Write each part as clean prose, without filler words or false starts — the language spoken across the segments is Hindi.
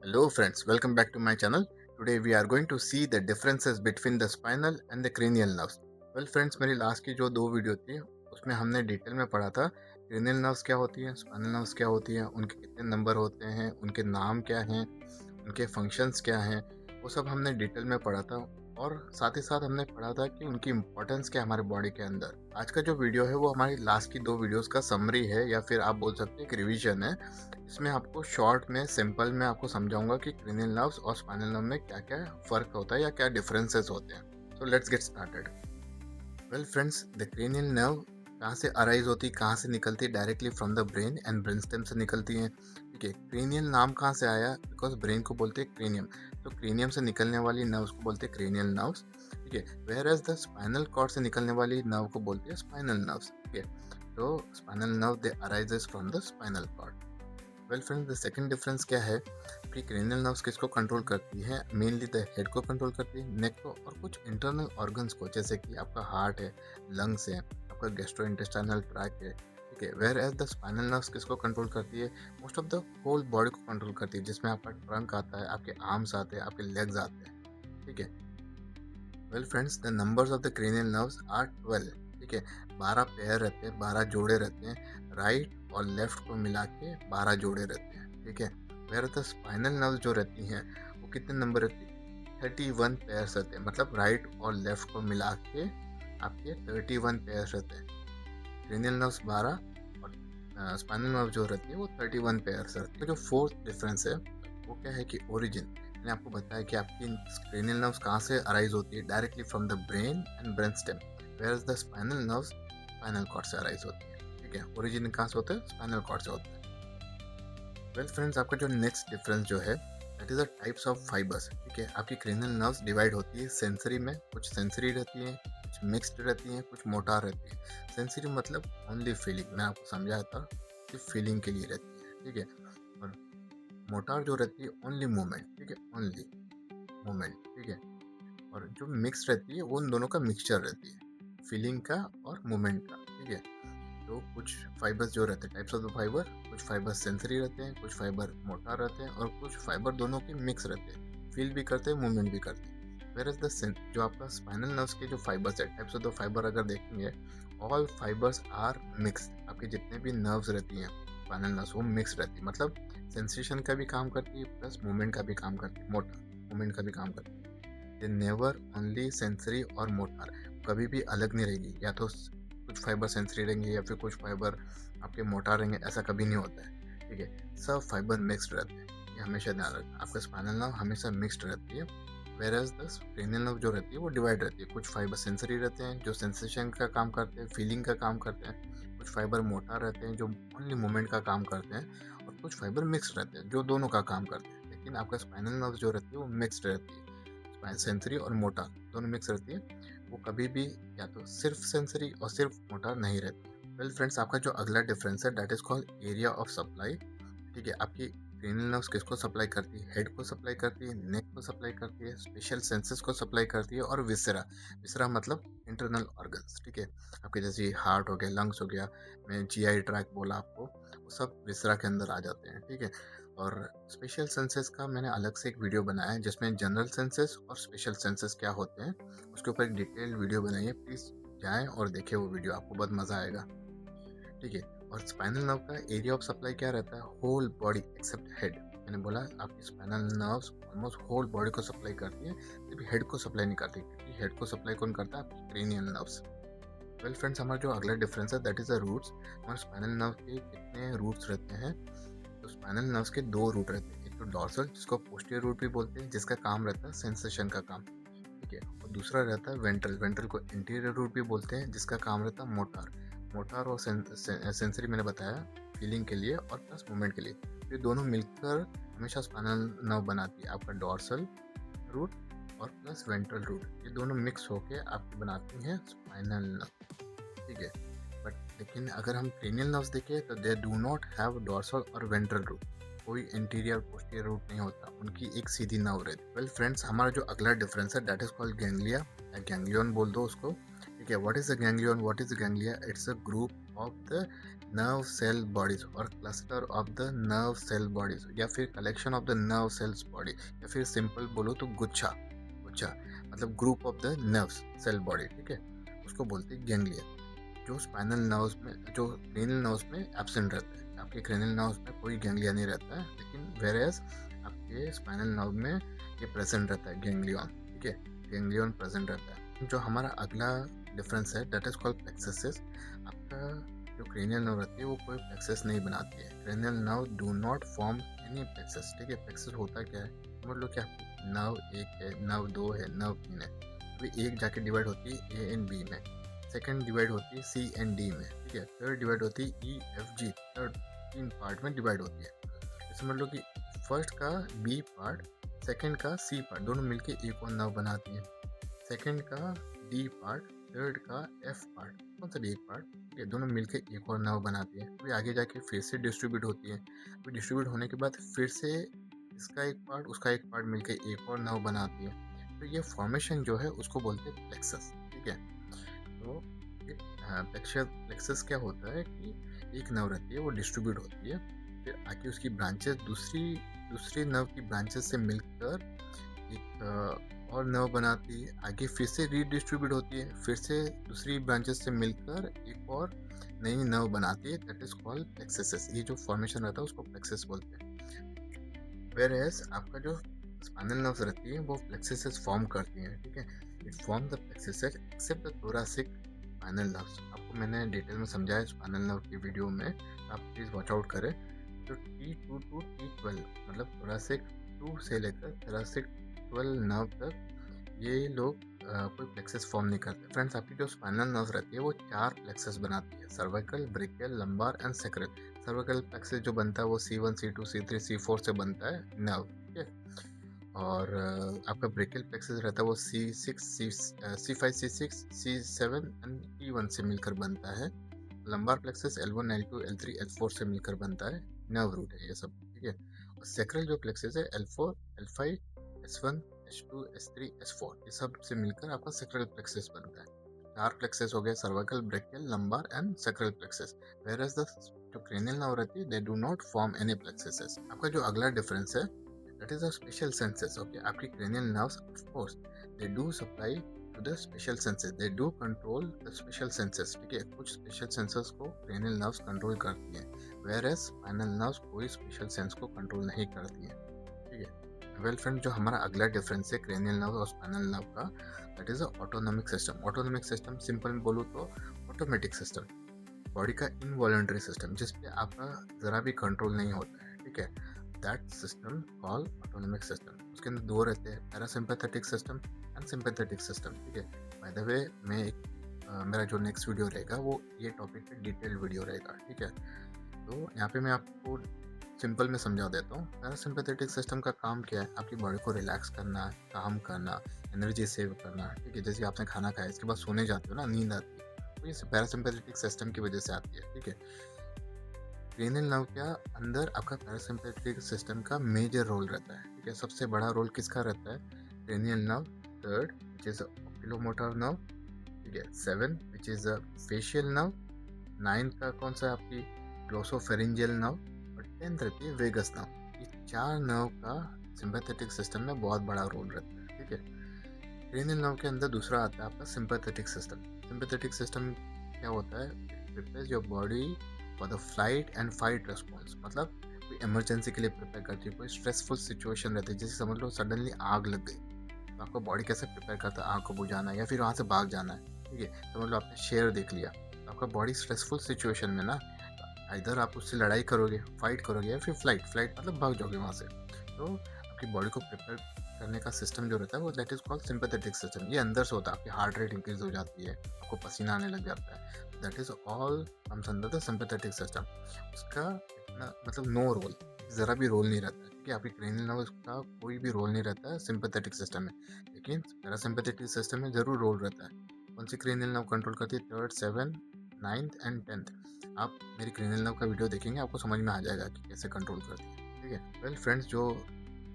Hello friends, welcome back to my channel. Today we are going to see the differences between the spinal and the cranial nerves. Well friends, मेरी लास्ट की जो दो वीडियो थी उसमें हमने डिटेल में पढ़ा था क्रेनियल नर्व्स क्या होती है, स्पाइनल नर्व्स क्या होती है, उनके कितने नंबर होते हैं, उनके नाम क्या हैं, उनके फंक्शंस क्या हैं, वो सब हमने डिटेल में पढ़ा था। और साथ ही साथ हमने पढ़ा था कि उनकी इम्पोर्टेंस क्या है हमारे बॉडी के अंदर। आज का जो वीडियो है वो हमारी लास्ट की दो वीडियोस का समरी है, या फिर आप बोल सकते हैं एक रिवीजन है। इसमें आपको शॉर्ट में सिंपल में आपको समझाऊंगा कि क्रेनियल नर्व्स और स्पाइनल नर्व में क्या क्या फर्क होता है या क्या डिफरेंसेस होते हैं। So let's get started. Well friends, the cranial nerve कहाँ से अराइज होती है, कहाँ से निकलती है? Directly from the brain and brain stem से निकलती है। ठीक है, क्रेनियल नाम कहाँ से आया? बिकॉज ब्रेन को बोलते हैं क्रेनियम, तो क्रेनियम से निकलने वाली नर्व्स को बोलते हैं क्रेनियल नर्व्स। ठीक है, whereas the spinal cord से निकलने वाली नर्व को बोलते हैं स्पाइनल नर्व्स। ठीक है, तो spinal nerve they arises from the spinal cord. Well friends, the second difference क्या है कि क्रेनियल नर्व्स किसको कंट्रोल करती है? मेनली द हेड को कंट्रोल करती है, नेक को, और कुछ इंटरनल ऑर्गन्स को, जैसे कि आपका हार्ट है, लंग्स है, आपका गैस्ट्रो इंटेस्टाइनल ट्रैक है। ठीक है, whereas the spinal nerves किसको कंट्रोल करती है? Most of the whole body को कंट्रोल करती है, जिसमें आपका ट्रंक आता है, आपके आर्म्स आते हैं, आपके लेग्स आते हैं। ठीक है, well friends, the numbers of the cranial nerves are 12। ठीक है, 12 पेयर रहते हैं, 12 जोड़े रहते हैं, राइट और लेफ्ट को मिला के 12 जोड़े रहते हैं। ठीक है, वेयर द स्पाइनल नर्व्स जो रहती हैं वो कितने नंबर रहती है? 31 पेयर्स रहते हैं, मतलब राइट और लेफ्ट को मिला के आपके 31 पेयर्स रहते हैं। क्रेनियल नर्व्स 12 और स्पाइनल नर्व जो रहती है वो 31 पेयर्स रहती है। तो जो फोर्थ डिफरेंस है वो क्या है कि ओरिजिन। मैंने आपको बताया कि आपकी क्रेनियल नर्व्स कहाँ से अराइज होती है? Directly from the brain and brain stem, where the spinal nerves spinal cord से अराइज होती है। ठीक है, ओरिजिन कहाँ से होता है? स्पाइनल कॉर्ड से होता है। वेल फ्रेंड्स, आपका जो नेक्स्ट डिफरेंस जो है that is the types of fibres. ठीक है, आपकी क्रेनियल नर्व्स डिवाइड होती है सेंसरी में, कुछ सेंसरी रहती है, कुछ मिक्स्ड रहती है, कुछ मोटार रहती है। सेंसरी मतलब ओनली फीलिंग, मैं आपको समझाया था कि फीलिंग के लिए रहती है। ठीक है, और मोटार जो रहती है ओनली मूवमेंट। ठीक है, ओनली मूवमेंट। ठीक है, और जो मिक्स रहती है वो उन दोनों का मिक्सचर रहती है, फीलिंग का और मूवमेंट का। ठीक है, तो कुछ फाइबर्स जो रहते हैं, टाइप्स ऑफ द फाइबर, कुछ फाइबर सेंसरी रहते हैं, कुछ फाइबर मोटार रहते हैं, और कुछ फाइबर दोनों के मिक्स रहते हैं, फील भी करते हैं, मूवमेंट भी करते हैं। वेयर इज द जो आपका स्पाइनल नर्व्स के जो फाइबर्स है, टाइप्स ऑफ द फाइबर अगर देखेंगे, ऑल फाइबर्स आर मिक्स। आपके जितने भी नर्व्स रहती हैं स्पाइनल नर्व्स वो मिक्स रहती है, मतलब सेंसेशन का भी काम करती है प्लस मूवमेंट का भी काम करती है, मोटर मूवमेंट का भी काम करती है। दे नेवर ओनली सेंसरी और मोटार, कभी भी अलग नहीं रहेगी, या तो कुछ फाइबर सेंसरी रहेंगे या फिर कुछ फाइबर आपके मोटार रहेंगे, ऐसा कभी नहीं होता है। ठीक है, सब फाइबर मिक्स्ड रहते हैं, ये हमेशा ध्यान रखना। आपका स्पाइनल नर्व हमेशा मिक्स्ड रहती है, whereas the cranial nerve जो रहती है वो डिवाइड रहती है। कुछ फाइबर सेंसरी रहते हैं जो सेंसेशन का काम करते हैं, फीलिंग का काम करते हैं, कुछ फाइबर मोटार रहते हैं जो ओनली मूवमेंट का काम करते हैं, और कुछ फाइबर मिक्स्ड रहते हैं जो दोनों का काम करते हैं। लेकिन आपका स्पाइनल नर्व जो रहती है वो मिक्स्ड रहती है, सेंसरी और मोटार दोनों मिक्स रहती है, वो कभी भी या तो सिर्फ सेंसरी और सिर्फ मोटार नहीं रहती। वेल फ्रेंड्स, आपका जो अगला डिफरेंस है that is called area of supply. ठीक है, आपकी क्रेनियल नर्व्स किसको सप्लाई करती है? हेड को सप्लाई करती है, नेक को सप्लाई करती है, स्पेशल सेंसेस को सप्लाई करती है, और विसरा। विसरा मतलब इंटरनल ऑर्गन्स। ठीक है, आपके जैसे हार्ट हो गया, लंग्स हो गया, मैं जीआई ट्रैक बोला आपको, वो सब विसरा के अंदर आ जाते हैं। ठीक है, और स्पेशल सेंसेस का मैंने अलग से एक वीडियो बनाया है जिसमें जनरल सेंसेस और स्पेशल सेंसेस क्या होते हैं उसके ऊपर एक डिटेल वीडियो बनाई है, प्लीज़ जाएं और देखें वो वीडियो, आपको बहुत मज़ा आएगा। ठीक है, और स्पाइनल नर्व का एरिया ऑफ सप्लाई क्या रहता है? Whole body except head. मैंने बोला आपकी spinal nerves almost whole body को सप्लाई करती है, तभी हेड को सप्लाई नहीं करती, क्योंकि हेड को सप्लाई कौन करता है? आपकी क्रेनियल नर्व्स। वेल फ्रेंड्स, हमारा जो अगला डिफरेंस है दैट इज द रूट्स। हमारे स्पाइनल नर्व के कितने रूट्स रहते हैं? तो स्पाइनल नर्व्स के दो रूट रहते हैं, एक तो डॉर्सल जिसको पोस्टीरियर रूट भी बोलते हैं, जिसका काम रहता है सेंसेशन का काम। ठीक है, और दूसरा रहता है वेंट्रल। वेंट्रल को इंटीरियर रूट भी बोलते हैं, जिसका काम रहता है मोटार। मोटार और सेंसरी मैंने बताया, फीलिंग के लिए और प्लस मूवमेंट के लिए। ये दोनों मिलकर हमेशा स्पाइनल नर्व बनाती है, आपका डॉर्सल रूट और प्लस वेंट्रल रूट, ये दोनों मिक्स होके आपकी बनाती हैं स्पाइनल नर्व। ठीक है, बट लेकिन अगर हम क्रेनियल नर्व्स देखें तो दे डू नॉट हैव डॉर्सल और वेंट्रल रूट, कोई इंटीरियर पोस्टीरियर रूट नहीं होता, उनकी एक सीधी नर्व रहती है। वेल फ्रेंड्स, हमारा जो अगला डिफरेंस है दैट इज कॉल्ड गैंग्लिया, या गैंग्लियन बोल दो उसको। ठीक है, what is the ganglion? What is the ganglia? It's a group of the nerve cell bodies और cluster of the nerve cell bodies या फिर collection of the nerve cells body या फिर सिंपल बोलो तो गुच्छा गुच्छा मतलब group of the nerves cell body, ठीक है, उसको बोलते हैं गैंग्लिया। जो स्पाइनल नर्व्स में जो क्रेनियल नर्व्स में एब्सेंट रहता है, आपके क्रेनियल नर्व्स में कोई गैंग्लिया नहीं रहता है, लेकिन वेरेस आपके स्पाइनल नर्व में ये प्रेजेंट रहता है गैंग्लियन, ठीक है, गैंग्लियन प्रेजेंट रहता है। जो हमारा अगला डिफरेंस है दैट इज कॉल्ड प्लेक्सस। आपका जो क्रेनियल नर्व रहती है वो कोई प्लेक्सस नहीं बनाती है। Cranial nerve do not form any plexus, ठीक है। प्लेक्सस होता क्या है समझ लो, क्या नर्व एक है, नर्व दो है, नर्व तीन है, अभी एक जाके डिवाइड होती है ए एंड बी में, सेकंड डिवाइड होती है सी एंड डी में, ठीक है, थर्ड डिवाइड होती है ई एफ जी, थर्ड तीन पार्ट में डिवाइड होती है। समझ लो कि फर्स्ट का बी पार्ट, सेकंड का सी पार्ट, दोनों मिलके एक और नर्व बनाती है, सेकंड का डी पार्ट, थर्ड का एफ पार्ट, कौन सा भी एक पार्ट, ये दोनों मिलके एक और नर्व बनाती है। फिर आगे जाके फिर से डिस्ट्रीब्यूट होती है, फिर डिस्ट्रीब्यूट होने के बाद फिर से इसका एक पार्ट उसका एक पार्ट मिलके एक और नर्व बनाती है। तो ये फॉर्मेशन जो है उसको बोलते हैं प्लेक्सस, ठीक है। तो प्लेक्सस क्या होता है कि एक नर्व रहती है वो डिस्ट्रीब्यूट होती है, फिर आके उसकी ब्रांचेस दूसरी दूसरी नर्व की ब्रांचेस से मिलकर एक और नर्व बनाती है, आगे फिर से रीडिस्ट्रीब्यूट होती है, फिर से दूसरी ब्रांचेस से मिलकर एक और नई नर्व बनाती है, दैट इज कॉल्ड प्लेक्सस। ये जो फॉर्मेशन रहता है उसको प्लेक्सस बोलते हैं। वेयर एज आपका जो स्पाइनल नर्व्स रहती है वो प्लेक्सस फॉर्म करती हैं, ठीक है, it form the plexus except the thoracic spinal nerves. आपको मैंने डिटेल में समझाया स्पाइनल नर्व की वीडियो में, आप प्लीज वॉच आउट करें। जो T2 टू T12 मतलब थोरासिक 2 से लेकर थोरासिक 12 नर्व तक ये लोग कोई प्लेक्सस फॉर्म नहीं करते। फ्रेंड्स, आपकी जो स्पाइनल नर्व रहती है वो 4 प्लेक्सस बनाती है, cervical, brachial, lumbar and sacral. Cervical plexus जो बनता है वो C1 C2 C3 C4 से बनता है नर्व, ठीक है। और आपका ब्रेकियल प्लेक्सस रहता है वो C6 C5 C6 C7 and T1 से मिलकर बनता है। Lumbar plexus L1 L2 L3 L4 से मिलकर बनता है, नर्व रूट है ये सब, ठीक है। और सैक्रल जो प्लेक्सस है L4 L5 S1 S2 S3 S4 ये सब से मिलकर आपका सैक्रल प्लेक्सस बनता है। 4 प्लेक्सस हो गए, cervical, brachial, lumbar and sacral plexus. Whereas the जो क्रेनियल नर्व रहती है they do not form any plexus. आपका जो अगला डिफरेंस है that is a special senses, okay. आपकी cranial nerves of course they do supply to the special senses, they do control the special senses, ठीक है। कुछ स्पेशल सेंसेस को क्रेनियल नर्व्स कंट्रोल करती हैं, वेयर एज स्पाइनल नर्व्स कोई स्पेशल सेंस को कंट्रोल नहीं करती हैं, ठीक है। वेल फ्रेंड, जो हमारा अगला डिफरेंस है क्रेनियल नर्व और स्पाइनल नर्व का that is a autonomic system. Autonomic system simple में बोलूँ तो ऑटोमेटिक सिस्टम, बॉडी का इनवॉलंटरी सिस्टम जिसपे आपका ज़रा भी कंट्रोल नहीं होता है, ठीक है, that system call autonomic system. उसके अंदर दो रहते हैं, parasympathetic system and sympathetic system, ठीक है। बाय द वे मैं मेरा जो नेक्स्ट वीडियो रहेगा वो ये टॉपिक पे डिटेल वीडियो रहेगा, ठीक है। तो यहाँ पे मैं आपको सिंपल में समझा देता हूँ। पैरासिम्पैथेटिक सिस्टम का काम क्या है, आपकी बॉडी को रिलैक्स करना, काम करना, एनर्जी सेव करना, ठीक है। जैसे आपने खाना खाया इसके बाद सोने जाते हो ना, नींद आती है, तो ये पैरासिम्पैथेटिक सिस्टम की वजह से आती है, ठीक है। क्रेनियल नर्व के अंदर आपका पैरासिम्पैथेटिक सिस्टम का मेजर रोल रहता है, ठीक है। सबसे बड़ा रोल किसका रहता है, cranial nerve, third which is oculomotor nerve, ठीक है, 7 which is a facial nerve, 9 का कौन सा है आपकी ग्लोसोफेरिंजियल नर्व, और 10th रहती है वेगस नर्व। ये 4 नर्व का सिंपैथेटिक सिस्टम में बहुत बड़ा रोल रहता है, ठीक है। क्रेनियल नर्व के अंदर दूसरा आता है आपका सिंपैथेटिक सिस्टम। सिंपैथेटिक सिस्टम क्या होता है, it prepares your body for the flight and fight response, मतलब कोई इमरजेंसी के लिए प्रिपेयर करती है, कोई स्ट्रेसफुल सिचुएशन रहती है, जैसे समझ लो सडनली आग लग गई, तो आपका बॉडी कैसे प्रिपेयर करता है आग को बुझाना है या फिर वहाँ से भाग जाना है, ठीक है। समझ लो आपने शेर देख लिया, तो आपका बॉडी स्ट्रेसफुल सिचुएशन में ना इधर आप उससे लड़ाई करोगे, फाइट करोगे, या फिर फ्लाइट फ्लाइट मतलब भाग जाओगे वहाँ से। तो आपकी बॉडी को प्रिपेयर करने का सिस्टम जो रहता है वो that is called sympathetic system. ये अंदर से होता है, आपकी हार्ट रेट इंक्रीज हो जाती है, आपको पसीना आने लग जाता है, that is all comes under the sympathetic system. उसका इतना मतलब नो रोल, ज़रा भी रोल नहीं रहता है, ठीक है। आपकी क्रेनियल नर्व का कोई भी रोल नहीं रहता है सिंपैथेटिक सिस्टम में, लेकिन पैरासिम्पैथेटिक सिस्टम में जरूर रोल रहता है। कौन सी क्रेनियल नर्व कंट्रोल करती है, 3rd 7th 9th and 10th। आप मेरी क्रेनियल नर्व का वीडियो देखेंगे, आपको समझ में आ जाएगा कि कैसे कंट्रोल करती है, ठीक है। वेल फ्रेंड्स, जो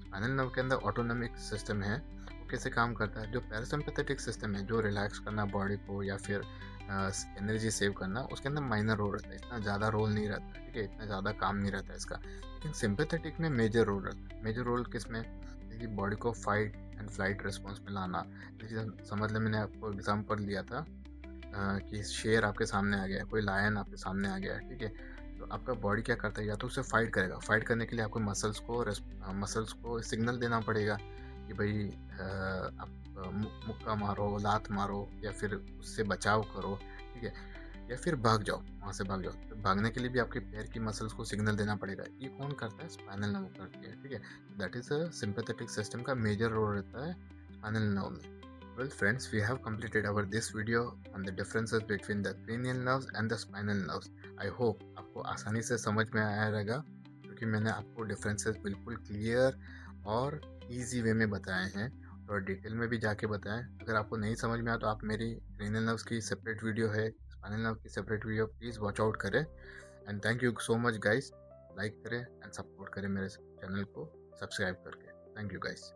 स्पाइनल नर्व के अंदर ऑटोनॉमिक सिस्टम है वो कैसे काम करता है, जो पैरासिम्पैथेटिक सिस्टम है जो रिलैक्स करना बॉडी को या फिर एनर्जी सेव करना, उसके अंदर माइनर रोल रहता है, इतना ज़्यादा रोल नहीं रहता है, ठीक है, इतना ज़्यादा काम नहीं रहता है इसका। लेकिन सिंपैथेटिक में मेजर रोल रहता है। मेजर रोल किस में? कि बॉडी को फाइट एंड फ्लाइट रिस्पॉन्स में लाना। जैसे समझ लें, मैंने आपको एग्जांपल लिया था कि शेर आपके सामने आ गया है, कोई लायन आपके सामने आ गया है, ठीक है, तो आपका बॉडी क्या करता है, या तो उससे फाइट करेगा। फाइट करने के लिए आपको मसल्स को सिग्नल देना पड़ेगा कि भाई आप मुक्का मारो, लात मारो, या फिर उससे बचाव करो, ठीक है, या फिर भाग जाओ, वहाँ से भाग जाओ। तो भागने के लिए भी आपके पैर की मसल्स को सिग्नल देना पड़ेगा। ये कौन करता है? स्पाइनल नर्व करती है, ठीक है। That is a sympathetic system का मेजर रोल रहता है स्पाइनल नर्व में। Well friends, we have completed our this video on the differences between the cranial nerves and the spinal nerves. I hope आपको आसानी से समझ में आया रहेगा, क्योंकि मैंने आपको डिफरेंसेस बिल्कुल क्लियर और इजी वे में बताए हैं और डिटेल में भी जाके बताएं। अगर आपको नहीं समझ में आया तो आप मेरी क्रेनियल नर्व्स की सेपरेट वीडियो है, स्पाइनल नर्व की separate video, please watch out करें। And thank you so much guys. Like करें एंड सपोर्ट करें मेरे चैनल को सब्सक्राइब करके। Thank you guys.